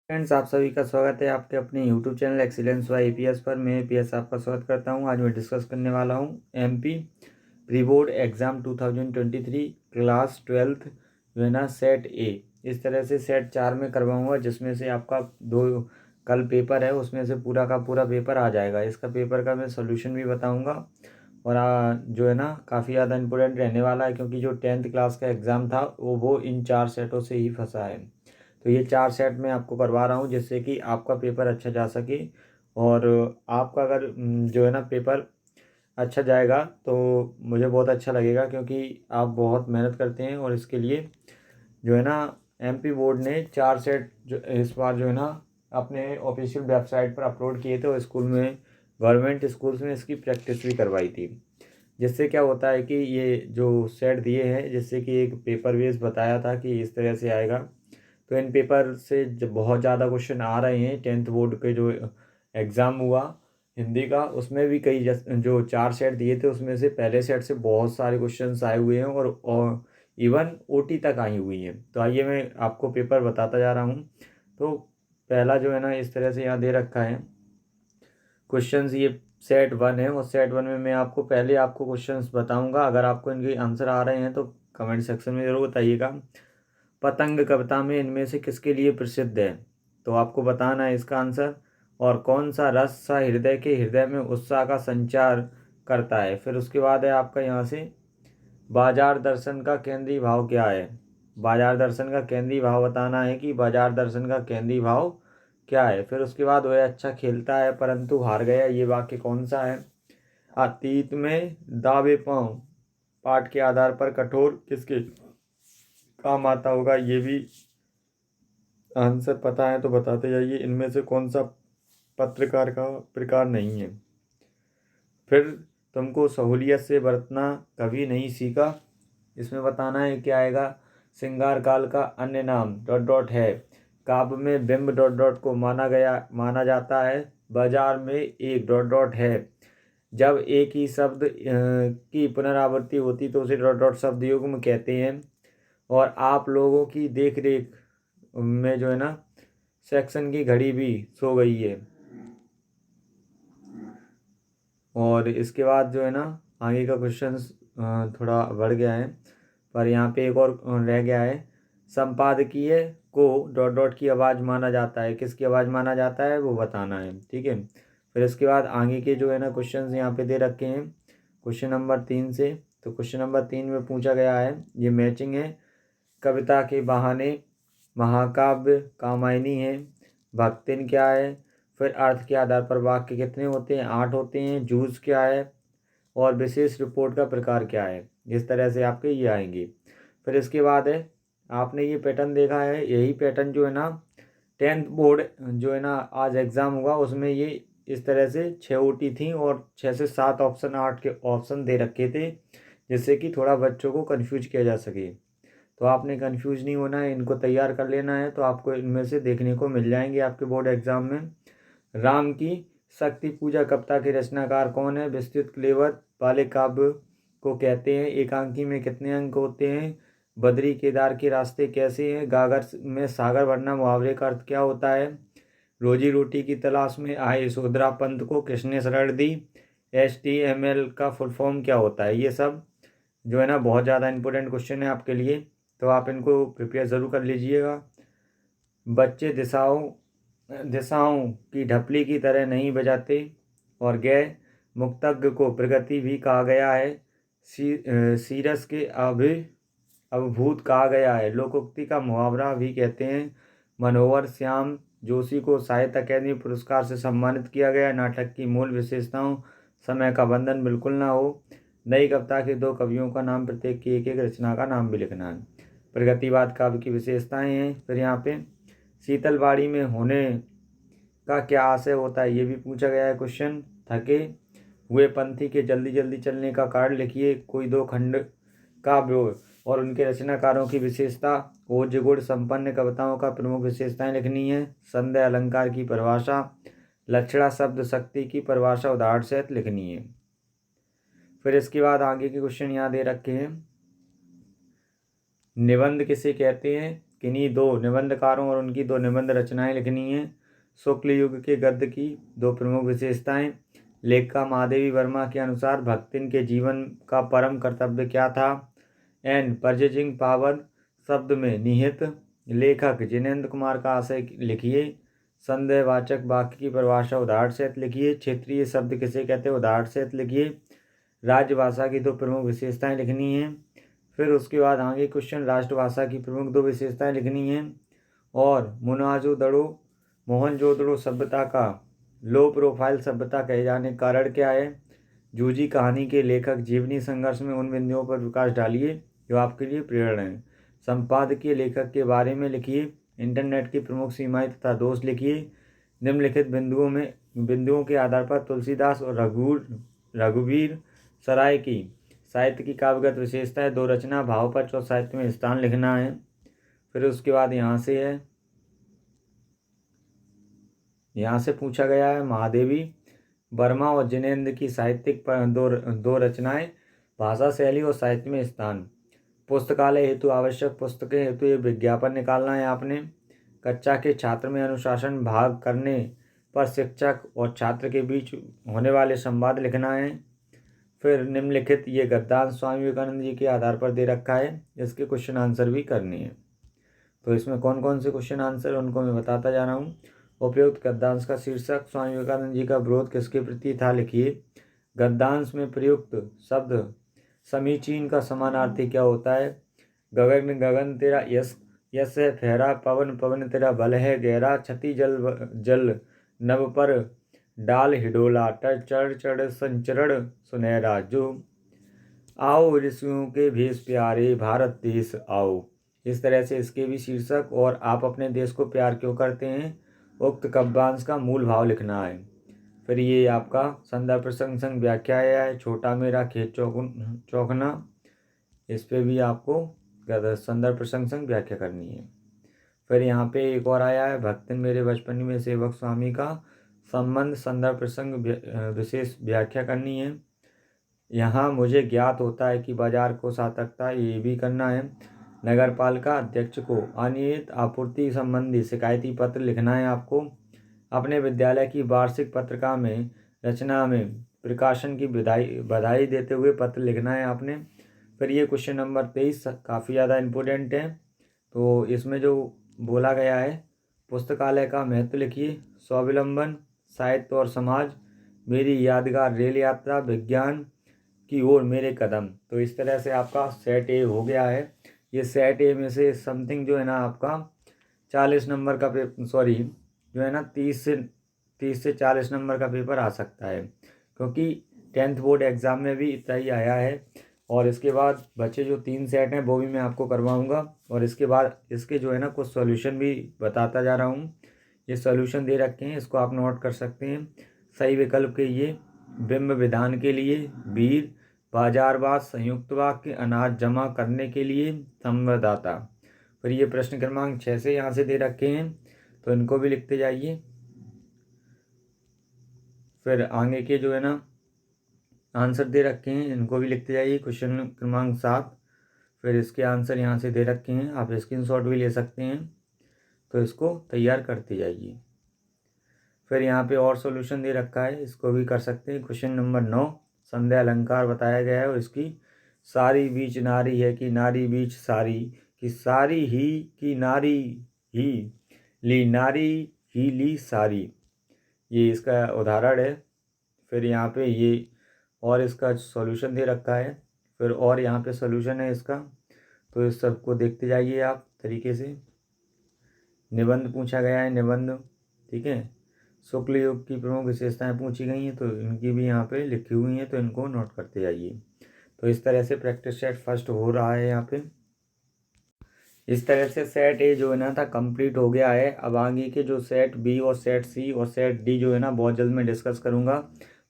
Friends, आप सभी का स्वागत है आपके अपने YouTube channel excellence by APS पर। मैं एपीएस आपका स्वागत करता हूं। आज मैं डिस्कस करने वाला हूं MP pre board exam 2023 class 12th जो है ना सेट ए। इस तरह से सेट 4 में करवाऊंगा, जिसमें से आपका 2 कल पेपर है, उसमें से पूरा का पूरा पेपर आ जाएगा। इसका पेपर का मैं सोल्यूशन भी बताऊँगा और जो है ना काफ़ी ज़्यादा इम्पोर्टेंट रहने वाला है, क्योंकि जो 10th क्लास का एग्ज़ाम था वो इन 4 सेटों से ही फंसा है। तो ये 4 सेट मैं आपको करवा रहा हूँ, जिससे कि आपका पेपर अच्छा जा सके। और आपका अगर जो है ना पेपर अच्छा जाएगा तो मुझे बहुत अच्छा लगेगा, क्योंकि आप बहुत मेहनत करते हैं। और इसके लिए जो है ना एमपी बोर्ड ने 4 सेट जो इस बार जो है ना अपने ऑफिशियल वेबसाइट पर अपलोड किए थे, और स्कूल में गवर्नमेंट स्कूल्स में इसकी प्रैक्टिस भी करवाई थी। जिससे क्या होता है कि ये जो सेट दिए हैं, जिससे कि एक पेपर बेस बताया था कि इस तरह से आएगा, तो इन पेपर से जब बहुत ज़्यादा क्वेश्चन आ रहे हैं। 10th बोर्ड के जो एग्ज़ाम हुआ हिंदी का, उसमें भी कई जो 4 सेट दिए थे, उसमें से पहले सेट से बहुत सारे क्वेश्चंस आए हुए हैं, और इवन ओटी तक आई हुई हैं। तो आइए मैं आपको पेपर बताता जा रहा हूँ। तो पहला जो है ना इस तरह से यहाँ दे रखा है क्वेश्चंस। ये सेट 1 है, और सेट 1 में मैं आपको पहले आपको क्वेश्चंस बताऊंगा। अगर आपको इनके आंसर आ रहे हैं तो कमेंट सेक्शन में ज़रूर बताइएगा। पतंग कविता में इनमें से किसके लिए प्रसिद्ध है? तो आपको बताना है इसका आंसर। और कौन सा रस सा हृदय के हृदय में उत्साह का संचार करता है? फिर उसके बाद है आपका यहाँ से बाजार दर्शन का केंद्रीय भाव क्या है? बाजार दर्शन का केंद्रीय भाव बताना है कि बाजार दर्शन का केंद्रीय भाव क्या है। फिर उसके बाद वह अच्छा खेलता है परंतु हार गया, ये वाक्य कौन सा है? अतीत में दावे पांव पाठ के आधार पर कठोर किसके काम आता होगा? ये भी आंसर पता है तो बताते जाइए। इनमें से कौन सा पत्रकार का प्रकार नहीं है? फिर तुमको सहूलियत से बरतना कभी नहीं सीखा, इसमें बताना है क्या आएगा? श्रृंगार काल का अन्य नाम डॉट डॉट है। काव्य में बिंब डॉट डॉट को माना जाता है। बाजार में एक डॉट डॉट है। जब एक ही शब्द की पुनरावृत्ति होती तो उसे डॉट डॉट शब्द युग्म कहते हैं। और आप लोगों की देख रेख में जो है ना सेक्शन की घड़ी भी सो गई है। और इसके बाद जो है ना आगे का क्वेश्चन थोड़ा बढ़ गया है, पर यहाँ पे एक और रह गया है। संपादकीय को डॉट डॉट की आवाज़ माना जाता है, किसकी आवाज़ माना जाता है वो बताना है, ठीक है। फिर इसके बाद आगे के जो है ना क्वेश्चन यहाँ पे दे रखे हैं क्वेश्चन नंबर 3 से। तो क्वेश्चन नंबर 3 में पूछा गया है, ये मैचिंग है। कविता के बहाने महाकाव्य कामायनी है। भक्तिन क्या है? फिर अर्थ के आधार पर वाक्य कितने होते हैं? 8 होते हैं। जूझ क्या है? और विशेष रिपोर्ट का प्रकार क्या है? इस तरह से आपके ये आएंगे। फिर इसके बाद है, आपने ये पैटर्न देखा है, यही पैटर्न जो है ना 10th बोर्ड जो है ना आज एग्ज़ाम हुआ, उसमें ये इस तरह से 6 ओटी थी और 6 से 7 ऑप्शन 8 के ऑप्शन दे रखे थे, जिससे कि थोड़ा बच्चों को कन्फ्यूज किया जा सके। तो आपने कंफ्यूज नहीं होना है, इनको तैयार कर लेना है, तो आपको इनमें से देखने को मिल जाएंगे आपके बोर्ड एग्जाम में। राम की शक्ति पूजा कविता के रचनाकार कौन है? विस्तृत क्लेवर वाले काव्य को कहते हैं। एकांकी में कितने अंक होते हैं? बद्री केदार के रास्ते कैसे हैं? गागर में सागर भरना मुहावरे का अर्थ क्या होता है? रोजी रोटी की तलाश में आए यशोधरा पंत को किसने शरण दी? HTML का फुल फॉर्म क्या होता है? ये सब जो है ना बहुत ज़्यादा इंपॉर्टेंट क्वेश्चन है आपके लिए, तो आप इनको प्रिपेयर ज़रूर कर लीजिएगा। बच्चे दिशाओं दिशाओं की ढपली की तरह नहीं बजाते। और गए मुक्तज्ञ को प्रगति भी कहा गया है। सीरस के अभिभूत कहा गया है। लोकोक्ति का मुहावरा भी कहते हैं। मनोहर श्याम जोशी को साहित्य अकादमी पुरस्कार से सम्मानित किया गया। नाटक की मूल विशेषताओं, समय का बंधन बिल्कुल ना हो। नई कविता के 2 कवियों का नाम, प्रत्येक की एक एक रचना का नाम भी लिखना है। प्रगतिवाद काव्य की विशेषताएं हैं। फिर यहाँ पे शीतलवाड़ी में होने का क्या आशय होता है, ये भी पूछा गया है क्वेश्चन। थके हुए पंथी के जल्दी जल्दी चलने का कारण लिखिए। कोई 2 खंड काव्य और उनके रचनाकारों की विशेषता। ओज गुण संपन्न कविताओं का प्रमुख विशेषताएं लिखनी है। संदेह अलंकार की परिभाषा। लक्षणा शब्द शक्ति की परिभाषा उदाहरण सहित लिखनी है। फिर इसके बाद आगे के क्वेश्चन यहाँ दे रखे हैं। निबंध किसे कहते हैं? किन्हीं दो निबंधकारों और उनकी दो निबंध रचनाएं लिखनी है। शुक्ल युग के गद्य की दो प्रमुख विशेषताएं। लेखिका महादेवी वर्मा के अनुसार भक्तिन के जीवन का परम कर्तव्य क्या था। एंड परचेजिंग पावर शब्द में निहित लेखक जिनेंद्र कुमार का आशय लिखिए। संदेहवाचक वाक्य की परिभाषा उदाहरण सहित लिखिए। क्षेत्रीय शब्द किसे कहते हैं, उदाहरण सहित लिखिए। राजभाषा की दो प्रमुख विशेषताएं लिखनी है। फिर उसके बाद आगे क्वेश्चन राष्ट्रभाषा की प्रमुख दो विशेषताएं लिखनी है। और मोहनजोदड़ो मोहनजोदड़ो सभ्यता का लो प्रोफाइल सभ्यता कहे जाने का कारण क्या है। जूझी कहानी के लेखक जीवनी संघर्ष में उन बिंदुओं पर प्रकाश डालिए जो आपके लिए प्रेरणा है। संपादकीय लेखक के बारे में लिखिए। इंटरनेट की प्रमुख सीमाएं तथा दोष लिखिए। निम्नलिखित बिंदुओं के आधार पर तुलसीदास और रघुवीर सराय की साहित्य की काव्यगत विशेषताएं, दो रचना, भावपक्ष और साहित्य में स्थान लिखना है। फिर उसके बाद यहाँ से पूछा गया है महादेवी वर्मा और जिनेंद्र की साहित्यिक दो रचनाएं, भाषा शैली और साहित्य में स्थान। पुस्तकालय हेतु आवश्यक पुस्तकें हेतु ये विज्ञापन निकालना है आपने। कक्षा के छात्र में अनुशासन भाग करने पर शिक्षक और छात्र के बीच होने वाले संवाद लिखना है। फिर निम्नलिखित ये गद्यांश स्वामी विवेकानंद जी के आधार पर दे रखा है, इसके क्वेश्चन आंसर भी करने हैं। तो इसमें कौन कौन से क्वेश्चन आंसर उनको मैं बताता जा रहा हूँ। उपयुक्त गद्यांश का शीर्षक स्वामी विवेकानंद जी का विरोध किसके प्रति था लिखिए। गद्यांश में प्रयुक्त शब्द समीचीन का समानार्थी क्या होता है। गगन गगन तेरा यश है फहरा, पवन पवन तेरा बल है गहरा, छति जल जल नभ पर डाल हिडोला, चढ़ चढ़ संचरण सुनहरा, जो आओ ऋषियों के भेष प्यारे भारत देश आओ। इस तरह से इसके भी शीर्षक और आप अपने देश को प्यार क्यों करते हैं, उक्त काव्यांश का मूल भाव लिखना है। फिर ये आपका संदर्भ प्रसंग संग व्याख्या है, छोटा मेरा खेत चौकना, इस पे भी आपको संदर्भ प्रसंग संग व्याख्या करनी है। फिर यहाँ पे एक और आया है, भक्तन मेरे बचपन में सेवक स्वामी का संबंध संदर्भ प्रसंग विशेष व्याख्या करनी है। यहाँ मुझे ज्ञात होता है कि बाजार को सार्थकता, ये भी करना है। नगर पालिका अध्यक्ष को अनियमित आपूर्ति संबंधी शिकायती पत्र लिखना है आपको। अपने विद्यालय की वार्षिक पत्रिका में रचना में प्रकाशन की बधाई देते हुए पत्र लिखना है आपने। फिर ये क्वेश्चन नंबर 23 काफ़ी ज़्यादा इम्पोर्टेंट है। तो इसमें जो बोला गया है, पुस्तकालय का महत्व लिखिए। स्वावलंबन, साहित्य और समाज, मेरी यादगार रेल यात्रा, विज्ञान की ओर मेरे कदम। तो इस तरह से आपका सेट ए हो गया है। ये सेट ए में से समथिंग जो है ना आपका 40 नंबर का जो है ना 30 से 40 नंबर का पेपर आ सकता है, क्योंकि 10th बोर्ड एग्ज़ाम में भी इतना ही आया है। और इसके बाद बच्चे जो 3 सेट हैं वो भी मैं आपको करवाऊंगा, और इसके बाद इसके जो है ना कुछ सॉल्यूशन भी बताता जा रहा हूँ। ये सॉल्यूशन दे रखे हैं, इसको आप नोट कर सकते हैं। सही विकल्प के ये बिंब विधान के लिए वीर, बाजारवाद, संयुक्त वाक्य, अनाज जमा करने के लिए संवाददाता। फिर ये प्रश्न क्रमांक 6 से यहाँ से दे रखे हैं, तो इनको भी लिखते जाइए। फिर आगे के जो है ना आंसर दे रखे हैं, इनको भी लिखते जाइए। क्वेश्चन क्रमांक 7, फिर इसके आंसर यहाँ से दे रखे हैं, आप स्क्रीनशॉट भी ले सकते हैं, तो इसको तैयार करते जाइए। फिर यहाँ पे और सॉल्यूशन दे रखा है, इसको भी कर सकते हैं। क्वेश्चन नंबर 9, संध्या अलंकार बताया गया है और इसकी सारी बीच नारी है कि नारी बीच सारी, कि सारी ही कि नारी ही ली, नारी ही ली सारी, ये इसका उदाहरण है। फिर यहाँ पे ये और इसका सॉल्यूशन दे रखा है, फिर और यहाँ पे सॉल्यूशन है इसका, तो इस सबको देखते जाइए आप तरीके से। निबंध पूछा गया है, निबंध, ठीक है। शुक्ल युग की प्रमुख विशेषताएं पूछी गई हैं, तो इनकी भी यहाँ पे लिखी हुई हैं, तो इनको नोट करते जाइए। तो इस तरह से प्रैक्टिस सेट फर्स्ट हो रहा है यहाँ पे। इस तरह से सेट ए जो है ना था कंप्लीट हो गया है। अब आगे के जो सेट बी और सेट सी और सेट डी जो है ना बहुत जल्द मैं डिस्कस करूँगा,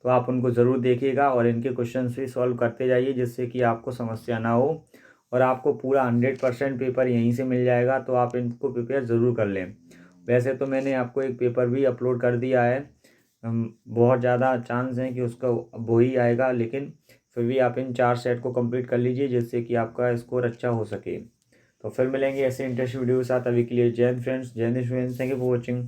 तो आप उनको ज़रूर देखिएगा और इनके क्वेश्चन भी सॉल्व करते जाइए, जिससे कि आपको समस्या ना हो और आपको पूरा 100% पेपर यहीं से मिल जाएगा। तो आप इनको प्रिपेयर ज़रूर कर लें। वैसे तो मैंने आपको एक पेपर भी अपलोड कर दिया है, बहुत ज़्यादा चांस है कि उसका वो ही आएगा, लेकिन फिर भी आप इन 4 सेट को कंप्लीट कर लीजिए, जिससे कि आपका स्कोर अच्छा हो सके। तो फिर मिलेंगे ऐसे इंटरेस्टिंग वीडियो के साथ। अभी के लिए जय हिंद फ्रेंड्स, जय Hind students, thank you for watching.